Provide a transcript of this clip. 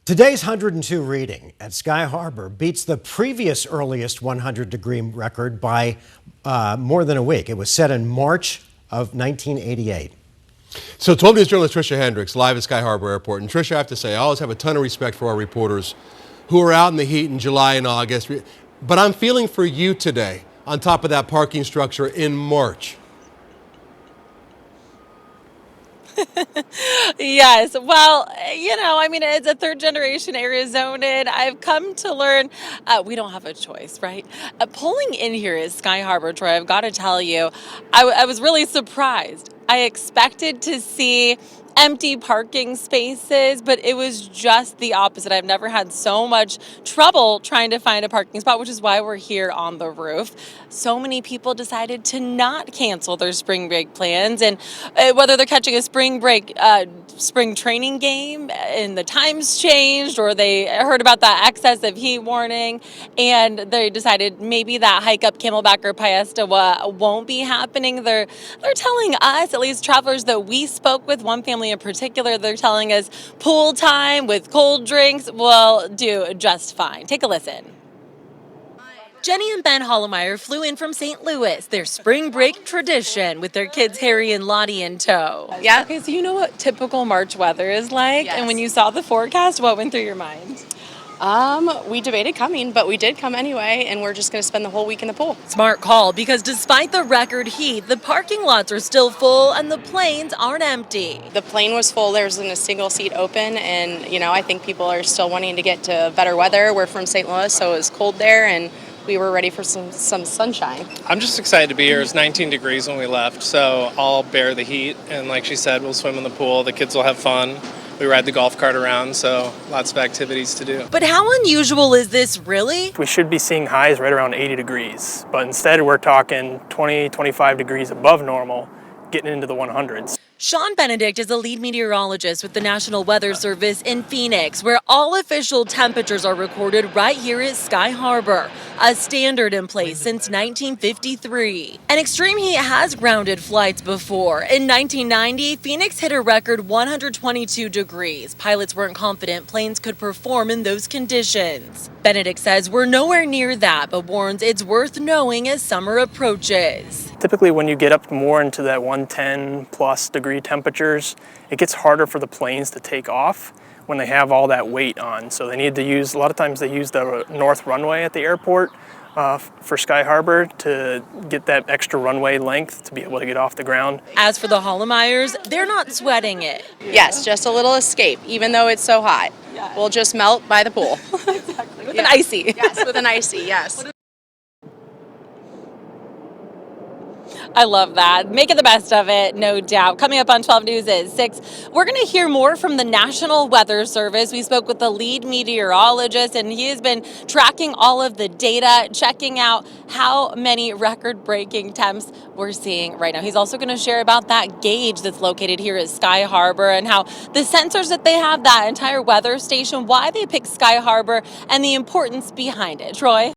Today's 102 reading at Sky Harbor beats the previous earliest 100-degree record by more than a week. It was set in March of 1988. So 12 News journalist Tricia Hendricks live at Sky Harbor Airport. And Tricia, I have to say, I always have a ton of respect for our reporters who are out in the heat in July and August. But I'm feeling for you today on top of that parking structure in March. Yes. Well, it's a third generation Arizonan. I've come to learn we don't have a choice, right? Pulling in here is Sky Harbor, Troy. I've got to tell you, I was really surprised. I expected to see empty parking spaces, but it was just the opposite. I've never had so much trouble trying to find a parking spot, which is why we're here on the roof. So many people decided to not cancel their spring break plans, and whether they're catching a spring training game and the times changed, or they heard about that excessive heat warning and they decided maybe that hike up Camelback or Paesta won't be happening. They're telling us, at least travelers that we spoke with, one family in particular, they're telling us pool time with cold drinks will do just fine. Take a listen. Jenny and Ben Hollemeyer flew in from St. Louis, their spring break tradition, with their kids Harry and Lottie in tow. Yeah. Okay, so you know what typical March weather is like? Yes. And when you saw the forecast, what went through your mind? We debated coming, but we did come anyway, and we're just going to spend the whole week in the pool. Smart call, because despite the record heat, the parking lots are still full and the planes aren't empty. The plane was full. There wasn't a single seat open, and, I think people are still wanting to get to better weather. We're from St. Louis, so it was cold there, and we were ready for some sunshine. I'm just excited to be here. It was 19 degrees when we left, so I'll bear the heat. And like she said, we'll swim in the pool. The kids will have fun. We ride the golf cart around, so lots of activities to do. But how unusual is this really? We should be seeing highs right around 80 degrees, but instead we're talking 20, 25 degrees above normal, getting into the 100s. Sean Benedict is a lead meteorologist with the National Weather Service in Phoenix, where all official temperatures are recorded right here at Sky Harbor, a standard in place since 1953. And extreme heat has grounded flights before. In 1990, Phoenix hit a record 122 degrees. Pilots weren't confident planes could perform in those conditions. Benedict says we're nowhere near that, but warns it's worth knowing as summer approaches. Typically when you get up more into that 110 plus degree temperatures, it gets harder for the planes to take off when they have all that weight on. So they need to use, a lot of times they use the north runway at the airport for Sky Harbor to get that extra runway length to be able to get off the ground. As for the Hollemeyers, they're not sweating it. Yes, just a little escape, even though it's so hot. Yes. We'll just melt by the pool. Exactly, with an icy. Yes, with an icy, yes. I love that. Making the best of it, no doubt. Coming up on 12 News at 6, we're going to hear more from the National Weather Service. We spoke with the lead meteorologist, and he has been tracking all of the data, checking out how many record-breaking temps we're seeing right now. He's also going to share about that gauge that's located here at Sky Harbor and how the sensors that they have, that entire weather station, why they picked Sky Harbor, and the importance behind it. Troy?